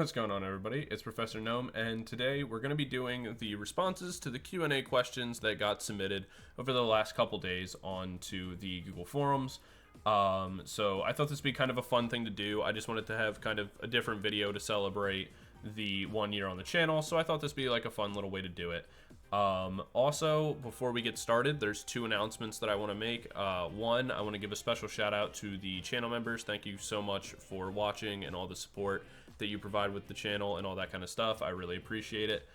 What's going on, everybody? It's Professor Gnome, and today we're going to be doing the responses to the Q&A questions that got submitted over the last couple days onto the Google Forums. So I thought this would be kind of a fun thing to do. I just wanted to have kind of a different video to celebrate the 1 year on the channel, so I thought this would be like a fun little way to do it. Also, before we get started, there's two announcements that I want to make. One, I want to give a special shout out to the channel members. Thank you so much for watching and all the support that you provide with the channel and all that kind of stuff. I really appreciate it.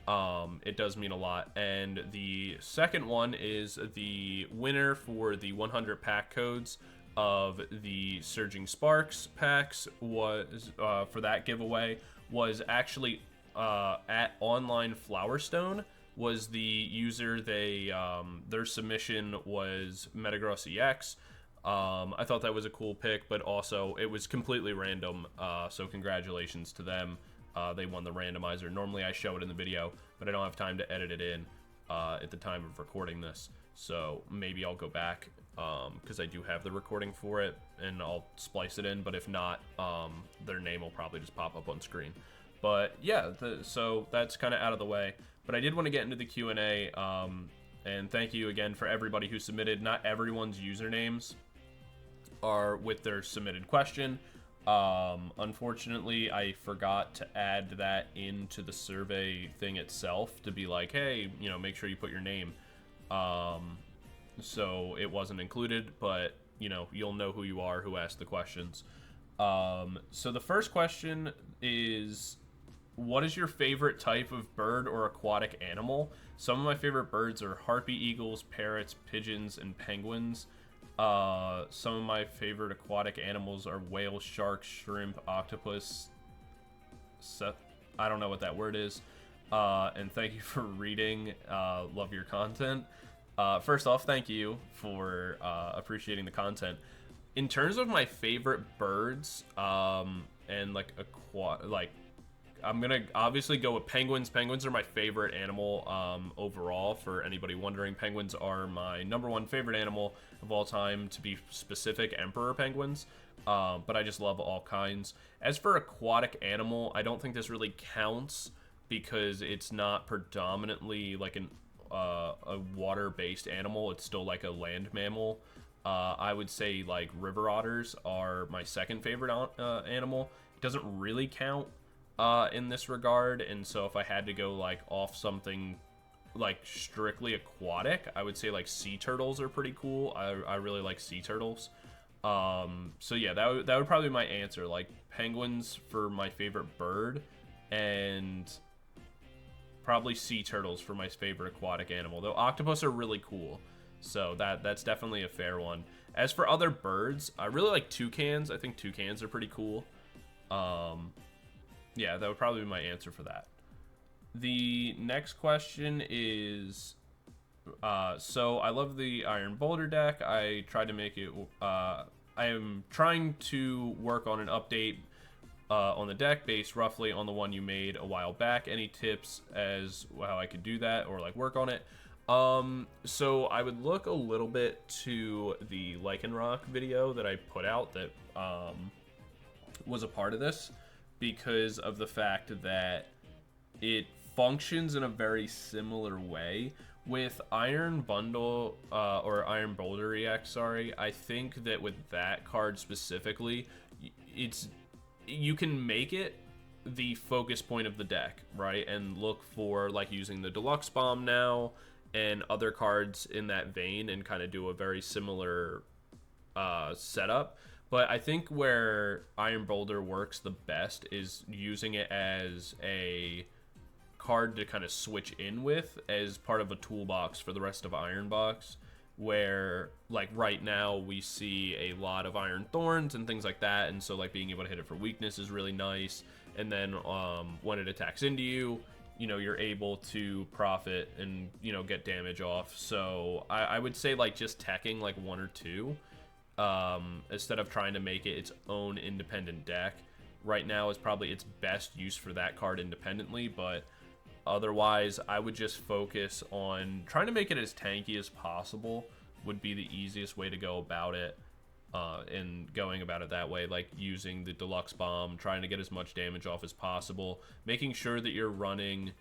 It does mean a lot. And the second one is the winner for the 100 pack codes of the Surging Sparks packs was for that giveaway was actually at Online Flowerstone was the user. Their submission was Metagross EX. I thought that was a cool pick, but also it was completely random, so congratulations to them. They won the randomizer. Normally I show it in the video, but I don't have time to edit it in at the time of recording this, so maybe I'll go back because I do have the recording for it, and I'll splice it in, but if not, their name will probably just pop up on screen. But yeah, so that's kind of out of the way, but I did want to get into the Q&A, and thank you again for everybody who submitted. Not everyone's usernames are with their submitted question. Unfortunately, I forgot to add that into the survey thing itself to be like, hey, you know, make sure you put your name. So it wasn't included, but you know, you'll know who you are who asked the questions. So the first question is, what is your favorite type of bird or aquatic animal? Some of my favorite birds are harpy eagles, parrots, pigeons, and penguins. Some of my favorite aquatic animals are whale, shark, shrimp, octopus. I don't know what that word is. And thank you for reading. Love your content. First off, thank you for appreciating the content. In terms of my favorite birds, and like I'm gonna obviously go with penguins. Penguins are my favorite animal overall. For anybody wondering, penguins are my #1 favorite animal of all time. To be specific, emperor penguins. But I just love all kinds. As for aquatic animal, I don't think this really counts because it's not predominantly like a water-based animal. It's still like a land mammal. I would say like river otters are my second favorite animal. It doesn't really count in this regard, and so if I had to go like off something like strictly aquatic, I would say like sea turtles are pretty cool. I really like sea turtles. So yeah, that would probably be my answer. Like penguins for my favorite bird, and probably sea turtles for my favorite aquatic animal. Though octopus are really cool, so that's definitely a fair one. As for other birds, I really like toucans. I think toucans are pretty cool. Yeah, that would probably be my answer for that. The next question is, so I love the Iron Boulder deck. I tried to make it, I am trying to work on an update on the deck based roughly on the one you made a while back. Any tips as how I could do that or like work on it? So I would look a little bit to the Lycanroc video that I put out that was a part of this, because of the fact that it functions in a very similar way with Iron Bundle or Iron Boulder EX. Sorry, I think that with that card specifically, you can make it the focus point of the deck, right? And look for like using the Deluxe Bomb now and other cards in that vein, and kind of do a very similar setup. But I think where Iron Boulder works the best is using it as a card to kind of switch in with as part of a toolbox for the rest of Iron Box, where like right now we see a lot of Iron Thorns and things like that, and so like being able to hit it for weakness is really nice. And then when it attacks into you, you know, you're able to profit and, you know, get damage off. So I would say like just teching like one or two, instead of trying to make it its own independent deck right now is probably its best use for that card independently. But otherwise, I would just focus on trying to make it as tanky as possible would be the easiest way to go about it. and going about it that way, like using the deluxe bomb, trying to get as much damage off as possible, making sure that you're running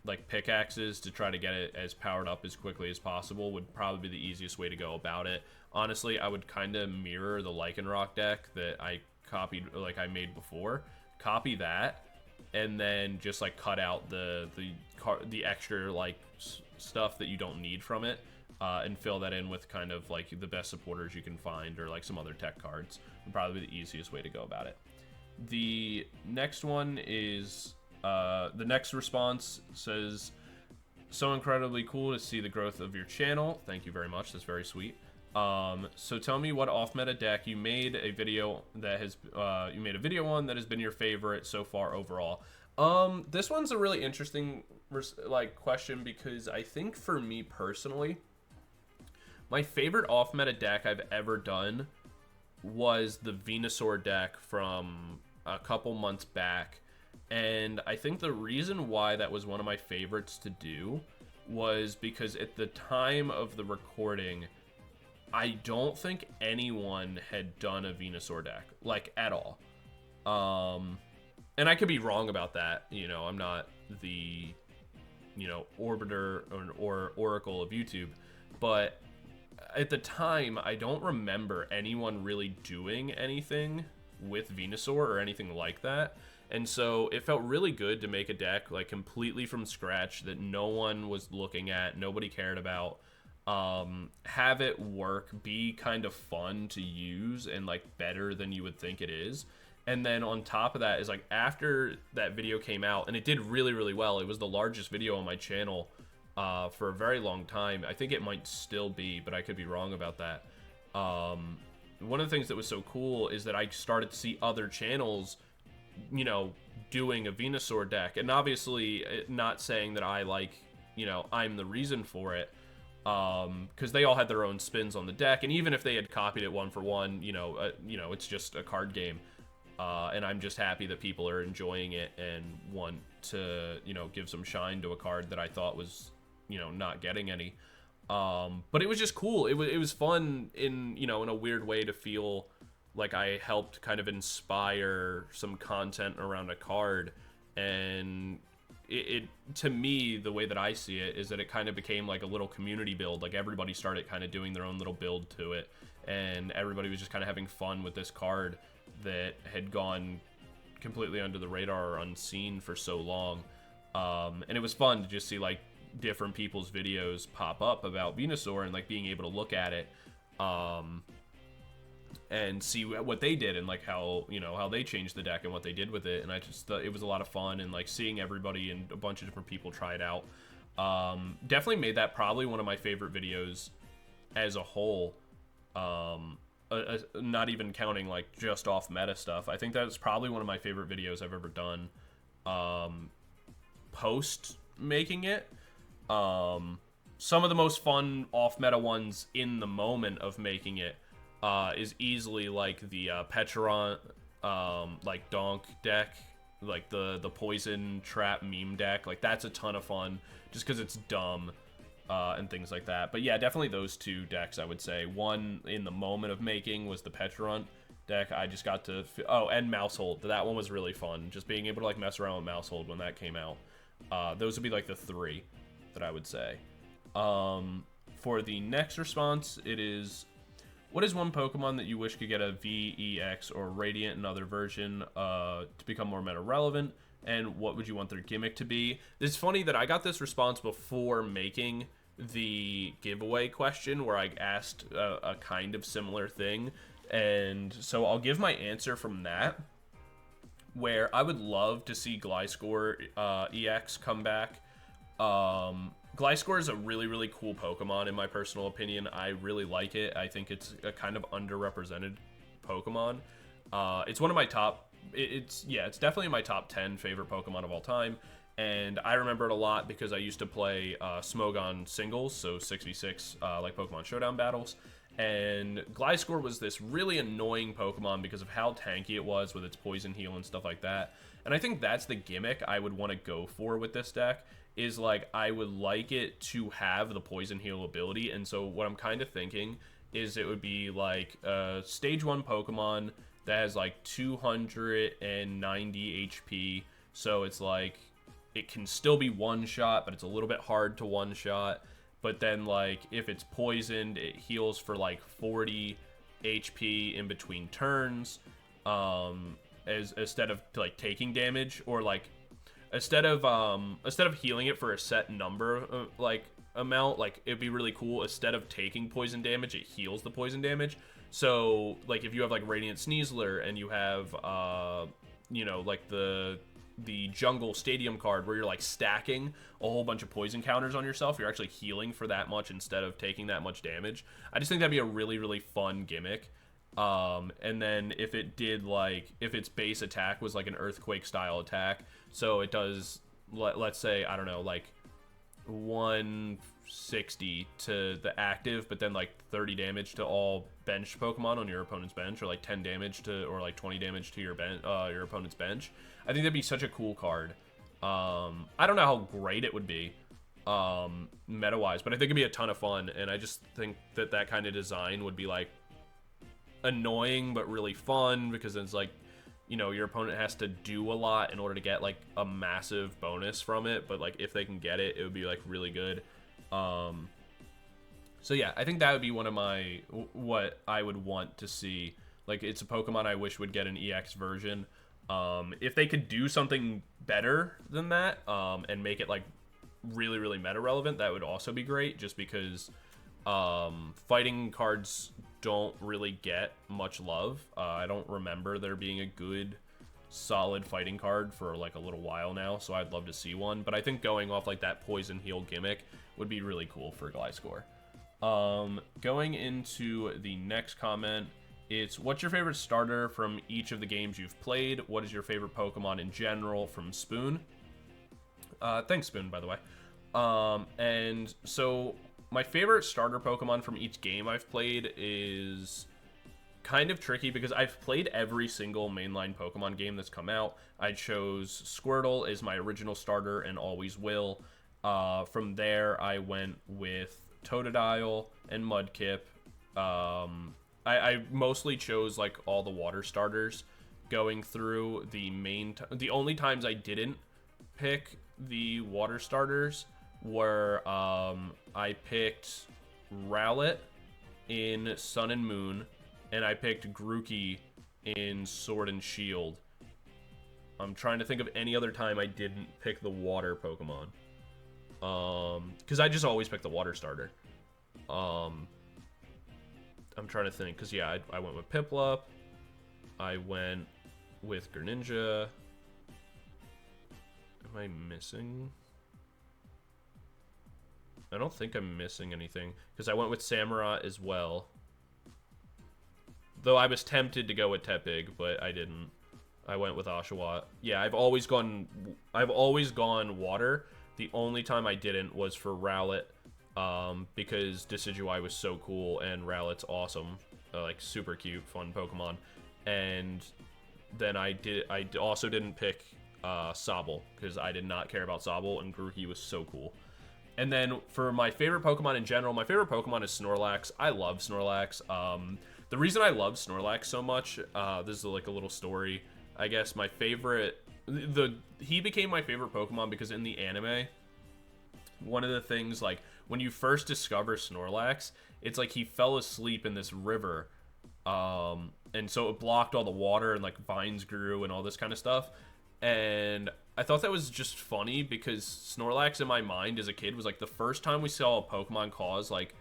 like pickaxes to try to get it as powered up as quickly as possible would probably be the easiest way to go about it. Honestly, I would kind of mirror the Lycanroc deck that I copied, like I made before. Copy that, and then just like cut out the extra like stuff that you don't need from it, and fill that in with kind of like the best supporters you can find, or like some other tech cards. Would probably be the easiest way to go about it. The next one is the next response says, "So incredibly cool to see the growth of your channel." Thank you very much. That's very sweet. So tell me what off-meta deck you made a video that has on that has been your favorite so far overall. This one's a really interesting question, because I think for me personally, my favorite off-meta deck I've ever done was the Venusaur deck from a couple months back. And I think the reason why that was one of my favorites to do was because at the time of the recording, I don't think anyone had done a Venusaur deck, like, at all. And I could be wrong about that. You know, I'm not the, Orbiter or Oracle of YouTube. But at the time, I don't remember anyone really doing anything with Venusaur or anything like that. And so it felt really good to make a deck like completely from scratch that no one was looking at, nobody cared about. Have it work, be kind of fun to use, and like better than you would think it is. And then on top of that is like after that video came out, and it did really, really well. It was the largest video on my channel for a very long time. I think it might still be, but I could be wrong about that. One of the things that was so cool is that I started to see other channels, doing a Venusaur deck. And obviously not saying that I I'm the reason for it, because they all had their own spins on the deck. And even if they had copied it one for one, it's just a card game. And I'm just happy that people are enjoying it and want to, give some shine to a card that I thought was, not getting any. But it was just cool. It was fun in a weird way to feel like I helped kind of inspire some content around a card. And it to me, the way that I see it is that it kind of became like a little community build. Like everybody started kind of doing their own little build to it, and everybody was just kind of having fun with this card that had gone completely under the radar or unseen for so long. And it was fun to just see like different people's videos pop up about Venusaur and like being able to look at it and see what they did and like how they changed the deck and what they did with it. And I just thought it was a lot of fun, and like seeing everybody and a bunch of different people try it out definitely made that probably one of my favorite videos as a whole. Not even counting like just off meta stuff. I think that's probably one of my favorite videos I've ever done post making it. Some of the most fun off meta ones in the moment of making it is easily like the Petron like Donk deck, like the poison trap meme deck. Like that's a ton of fun just because it's dumb. And things like that. But yeah, definitely those two decks, I would say. One in the moment of making was the Petrunt deck. I just got to... and Mousehold. That one was really fun. Just being able to like mess around with Mousehold when that came out. Those would be like the three that I would say. For the next response, it is... What is one Pokemon that you wish could get a V, EX, or Radiant another version to become more meta relevant? And what would you want their gimmick to be? It's funny that I got this response before making the giveaway question, where I asked a kind of similar thing. And so I'll give my answer from that, where I would love to see Gliscor EX come back. Gliscor is a really, really cool Pokemon in my personal opinion. I really like it. I think it's a kind of underrepresented Pokemon. It's one of my top... It's definitely my top 10 favorite Pokemon of all time. And I remember it a lot because I used to play Smogon singles, so 6v6 like Pokemon Showdown battles. And Gliscor was this really annoying Pokemon because of how tanky it was with its Poison Heal and stuff like that. And I think that's the gimmick I would want to go for with this deck, is like I would like it to have the Poison Heal ability. And so what I'm kind of thinking is it would be like a stage 1 Pokemon that has like 290 HP. So it's like it can still be one shot, but it's a little bit hard to one shot. But then like if it's poisoned, it heals for like 40 HP in between turns. As instead of like taking damage, or like instead of healing it for a set number of, like amount, like it'd be really cool, instead of taking poison damage, it heals the poison damage. So like if you have like Radiant Sneasler and you have you know, like the jungle stadium card where you're like stacking a whole bunch of poison counters on yourself, you're actually healing for that much instead of taking that much damage. I just think that'd be a really, really fun gimmick. And then if it did, like, if its base attack was like an earthquake style attack, so it does, let's say, I don't know, like 160 to the active, but then like 30 damage to all bench Pokemon on your opponent's bench, or like 10 damage to, or like 20 damage to your your opponent's bench. I think that'd be such a cool card. I don't know how great it would be meta wise, but I think it'd be a ton of fun. And I just think that that kind of design would be like annoying but really fun, because it's like, you know, your opponent has to do a lot in order to get like a massive bonus from it, but like if they can get it, it would be like really good. So yeah, I think that would be one of my, what I would want to see. Like, it's a Pokemon I wish would get an EX version. If they could do something better than that, and make it like really, really meta relevant, that would also be great, just because fighting cards don't really get much love. I don't remember there being a good solid fighting card for like a little while now, so I'd love to see one. But I think going off like that poison heal gimmick would be really cool for Gliscor. Going into the next comment, it's, what's your favorite starter from each of the games you've played? What is your favorite Pokemon in general, from Spoon? Thanks, Spoon, by the way. And so my favorite starter Pokemon from each game I've played is kind of tricky, because I've played every single mainline Pokemon game that's come out. I chose Squirtle as my original starter and always will. From there, I went with Totodile and Mudkip. I mostly chose like all the water starters going through the main. The only times I didn't pick the water starters were I picked Rowlet in Sun and Moon, and I picked Grookey in Sword and Shield. I'm trying to think of any other time I didn't pick the water Pokemon. Because I just always pick the water starter. I'm trying to think, because yeah, I went with Piplup. I went with Greninja. Am I missing? I don't think I'm missing anything, because I went with Samurott as well. Though I was tempted to go with Tepig, but I didn't. I went with Oshawott. Yeah, I've always gone water. The only time I didn't was for Rowlet, because Decidueye was so cool, and Rowlet's awesome. Like, super cute, fun Pokemon. And then I also didn't pick Sobble, because I did not care about Sobble, and Grookey was so cool. And then for my favorite Pokemon in general, my favorite Pokemon is Snorlax. I love Snorlax. The reason I love Snorlax so much, this is like a little story, I guess. My favorite, he became my favorite Pokemon because in the anime, one of the things, like, when you first discover Snorlax, it's like he fell asleep in this river, and so it blocked all the water, and like vines grew and all this kind of stuff. And I thought that was just funny, because Snorlax in my mind as a kid was like the first time we saw a Pokemon cause like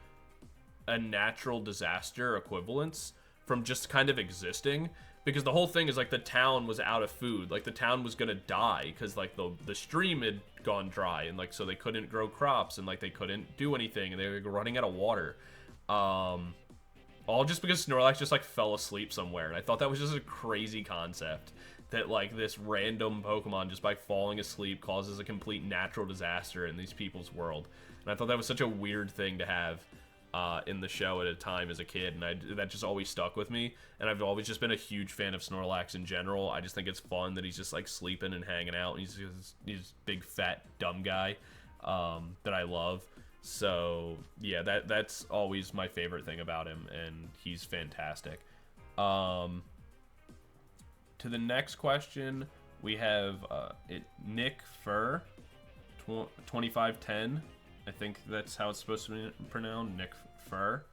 a natural disaster equivalence from just kind of existing. Because the whole thing is like the town was out of food, like the town was gonna die because like the stream had gone dry, and like so they couldn't grow crops, and like they couldn't do anything, and they were running out of water. All just because Snorlax just like fell asleep somewhere, and I thought that was just a crazy concept, that like this random Pokemon just by falling asleep causes a complete natural disaster in these people's world. And I thought that was such a weird thing to have in the show at a time as a kid, and that just always stuck with me. And I've always just been a huge fan of Snorlax in general. I just think it's fun that he's just like sleeping and hanging out, and he's big fat dumb guy that I love. So yeah, that's always my favorite thing about him, and he's fantastic. To the next question, we have Nick Fur, 2510. I think that's how it's supposed to be pronounced, Nick Fur.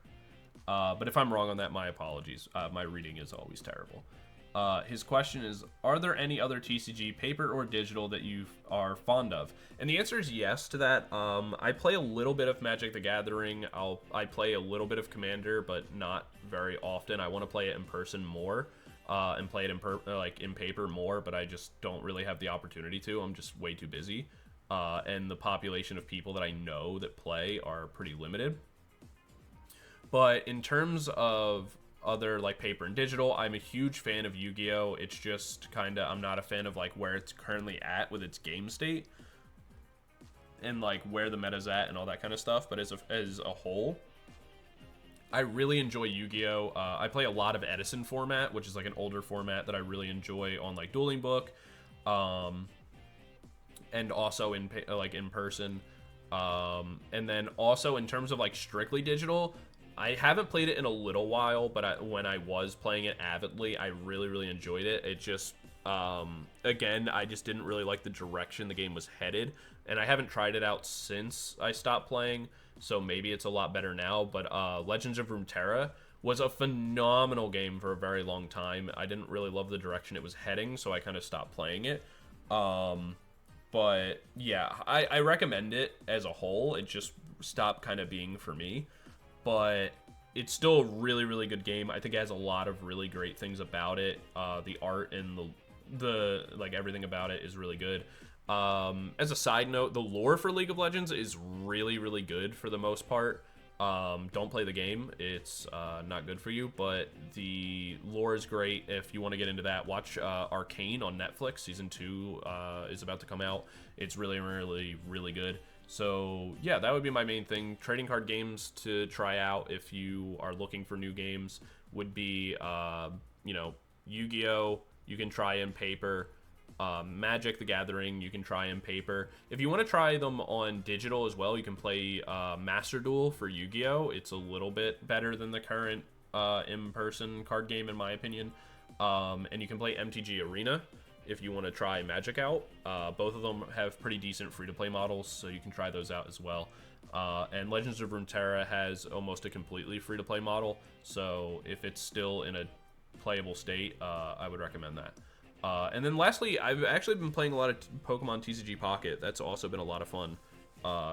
But if I'm wrong on that, my apologies. My reading is always terrible. His question is, are there any other TCG, paper or digital, that you are fond of? And the answer is yes to that. I play a little bit of Magic the Gathering. I play a little bit of Commander, but not very often. I want to play it in person more, and play it in paper more, but I just don't really have the opportunity to. I'm just way too busy. And the population of people that I know that play are pretty limited. But in terms of other like paper and digital, I'm a huge fan of Yu-Gi-Oh! It's just kind of, I'm not a fan of like where it's currently at with its game state and like where the meta's at and all that kind of stuff. But as a whole, I really enjoy Yu-Gi-Oh! I play a lot of Edison format, which is like an older format that I really enjoy on like Dueling Book, and also in person. And then also in terms of like strictly digital, I haven't played it in a little while, but when I was playing it avidly, I really, really enjoyed it. It just, again, I just didn't really like the direction the game was headed, and I haven't tried it out since I stopped playing, so maybe it's a lot better now. But Legends of Runeterra was a phenomenal game for a very long time. I didn't really love the direction it was heading, so I kind of stopped playing it. But yeah, I recommend it as a whole. It just stopped kind of being for me. But it's still a really, really good game. I think it has a lot of really great things about it. The art and the like everything about it is really good. As a side note, the lore for League of Legends is really, really good for the most part. Don't play the game. It's not good for you, but the lore is great. If you want to get into that, watch Arcane on Netflix. Season 2 is about to come out. It's really, really, really good. So yeah, that would be my main thing. Trading card games to try out if you are looking for new games would be, Yu-Gi-Oh! You can try in paper. Magic the Gathering, you can try in paper. If you want to try them on digital as well, you can play Master Duel for Yu-Gi-Oh! It's a little bit better than the current in-person card game, in my opinion. And you can play MTG Arena if you want to try Magic out. Both of them have pretty decent free-to-play models, so you can try those out as well. And Legends of Runeterra has almost a completely free-to-play model, so if it's still in a playable state, I would recommend that. And then lastly, I've actually been playing a lot of Pokemon TCG Pocket. That's also been a lot of fun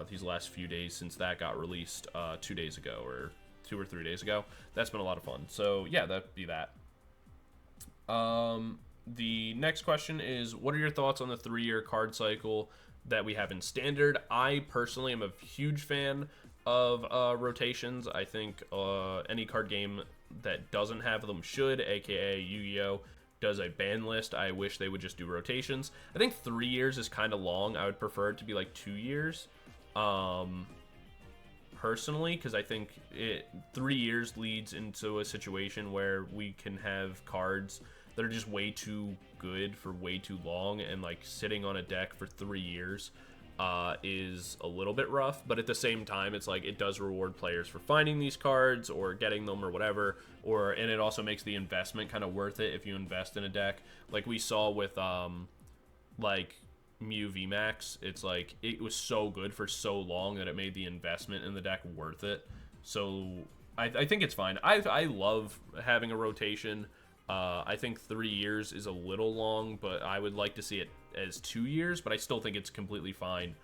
these last few days since that got released 2 days ago, or 2 or 3 days ago. That's been a lot of fun. So yeah, that'd be that. The next question is, what are your thoughts on the 3-year card cycle that we have in Standard? I personally am a huge fan of rotations. I think any card game that doesn't have them should, aka Yu-Gi-Oh! Does a ban list. I wish they would just do rotations. I think 3 years is kind of long. I would prefer it to be like 2 years, personally, because I think 3 years leads into a situation where we can have cards that are just way too good for way too long, and like sitting on a deck for 3 years is a little bit rough. But at the same time, it's like it does reward players for finding these cards or getting them or whatever, and it also makes the investment kind of worth it if you invest in a deck, like we saw with like Mew VMAX. It's like it was so good for so long that it made the investment in the deck worth it. So I think it's fine. I love having a rotation. I think 3 years is a little long, but I would like to see it as 2 years, but I still think it's completely fine.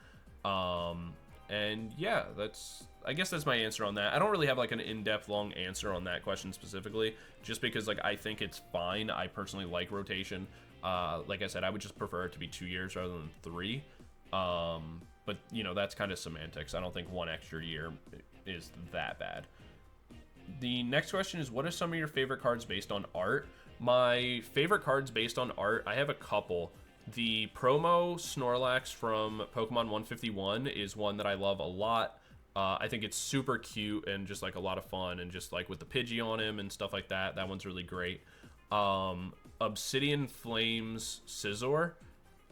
And yeah, I guess that's my answer on that. I don't really have like an in-depth long answer on that question specifically, just because like I think it's fine. I personally like rotation. Like I said, I would just prefer it to be 2 years rather than 3. But that's kind of semantics. I don't think 1 extra year is that bad. The next question is, what are some of your favorite cards based on art? My favorite cards based on art, I have a couple. The promo Snorlax from Pokemon 151 is one that I love a lot. I think it's super cute and just like a lot of fun, and just like with the Pidgey on him and stuff like that. That one's really great. Obsidian Flames Scizor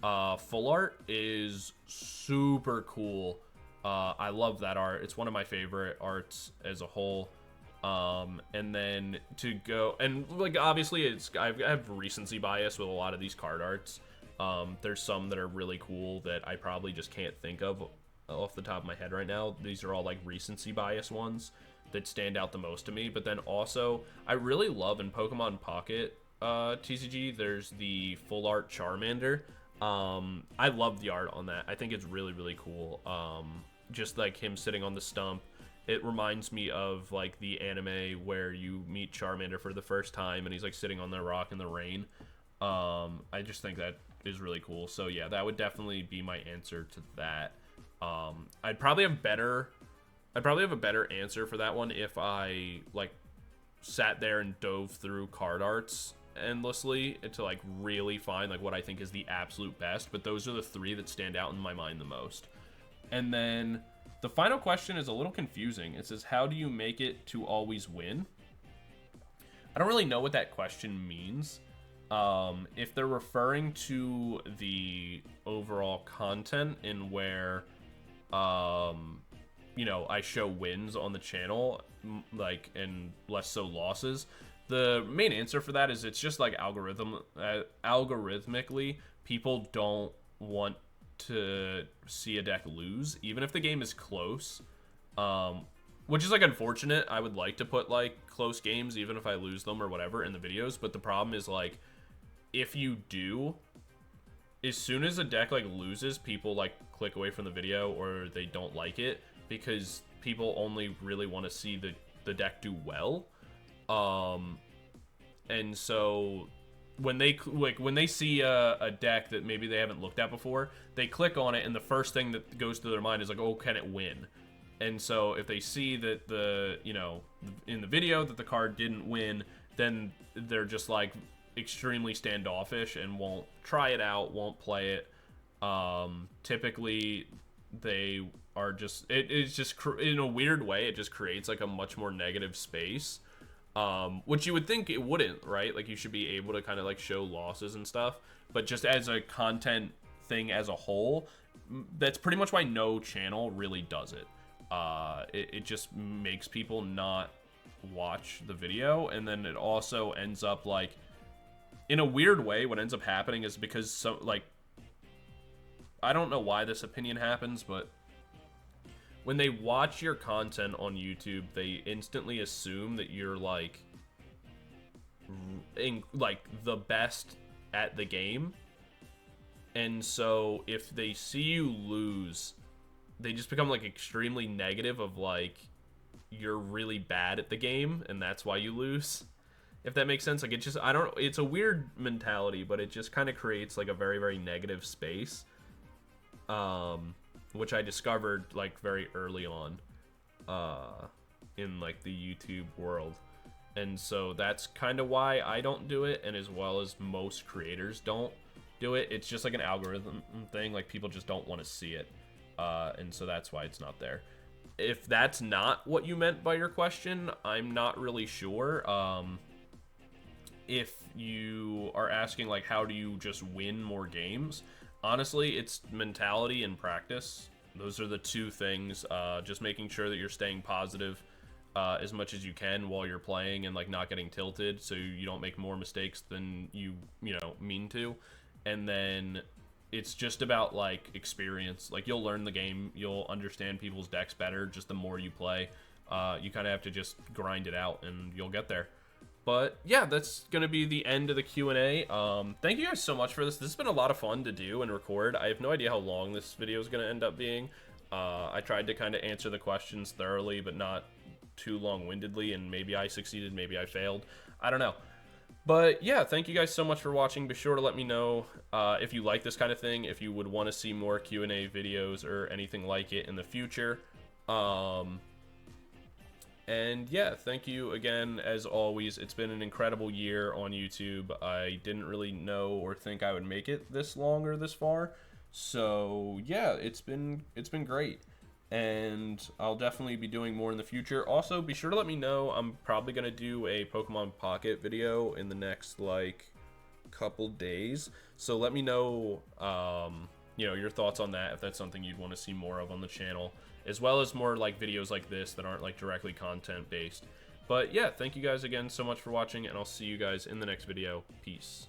full art is super cool. I love that art. It's one of my favorite arts as a whole. And then to go, and like obviously I have recency bias with a lot of these card arts. There's some that are really cool that I probably just can't think of off the top of my head right now. These are all like recency bias ones that stand out the most to me. But then also, I really love in Pokemon Pocket TCG, there's the full art Charmander. I love the art on that. I think it's really, really cool. Just like him sitting on the stump. It reminds me of like the anime where you meet Charmander for the first time and he's like sitting on the rock in the rain. I just think that is really cool. So yeah, that would definitely be my answer to that. I'd probably have a better answer for that one if I like sat there and dove through card arts endlessly to like really find like what I think is the absolute best. But those are the three that stand out in my mind the most. And then the final question is a little confusing. It says, how do you make it to always win? I don't really know what that question means. If they're referring to the overall content in where, you know, I show wins on the channel, like, and less so losses, the main answer for that is it's just like algorithmically, people don't want to see a deck lose, even if the game is close, which is like unfortunate. I would like to put like close games, even if I lose them or whatever, in the videos, but the problem is like, if you do, as soon as a deck like loses, people like click away from the video or they don't like it because people only really want to see the deck do well. And so when they see a deck that maybe they haven't looked at before, they click on it and the first thing that goes to their mind is like, oh, can it win? And so if they see that in the video that the card didn't win, then they're just like extremely standoffish and won't try it out, won't play it. Typically they are just, it's just in a weird way, it just creates like a much more negative space, which you would think it wouldn't, right? Like you should be able to kind of like show losses and stuff, but just as a content thing as a whole, that's pretty much why no channel really does it. It just makes people not watch the video, and then it also ends up like, in a weird way, what ends up happening is because I don't know why this opinion happens, but when they watch your content on YouTube, they instantly assume that you're like the best at the game. And so if they see you lose, they just become like extremely negative of like, you're really bad at the game and that's why you lose. If that makes sense. Like, it just, I don't, it's a weird mentality, but it just kind of creates like a very, very negative space, which I discovered like very early on in like the YouTube world. And so that's kind of why I don't do it, and as well as most creators don't do it. It's just like an algorithm thing, like people just don't want to see it, and so that's why it's not there. If that's not what you meant by your question, I'm not really sure. If you are asking like, how do you just win more games? Honestly, it's mentality and practice. Those are the two things. Just making sure that you're staying positive as much as you can while you're playing, and like not getting tilted so you don't make more mistakes than you mean to. And then it's just about like experience. Like, you'll learn the game, you'll understand people's decks better just the more you play. You kind of have to just grind it out and you'll get there. But yeah, that's going to be the end of the Q&A. Thank you guys so much for this. This has been a lot of fun to do and record. I have no idea how long this video is going to end up being. I tried to kind of answer the questions thoroughly, but not too long-windedly, and maybe I succeeded, maybe I failed. I don't know. But yeah, thank you guys so much for watching. Be sure to let me know if you like this kind of thing, if you would want to see more Q&A videos or anything like it in the future. And yeah, thank you again, as always. It's been an incredible year on YouTube. I didn't really know or think I would make it this long or this far. So yeah, it's been great. And I'll definitely be doing more in the future. Also, be sure to let me know. I'm probably going to do a Pokemon Pocket video in the next, like, couple days. So let me know you know, your thoughts on that, if that's something you'd want to see more of on the channel, as well as more like videos like this that aren't like directly content based. But yeah, thank you guys again so much for watching, and I'll see you guys in the next video. Peace.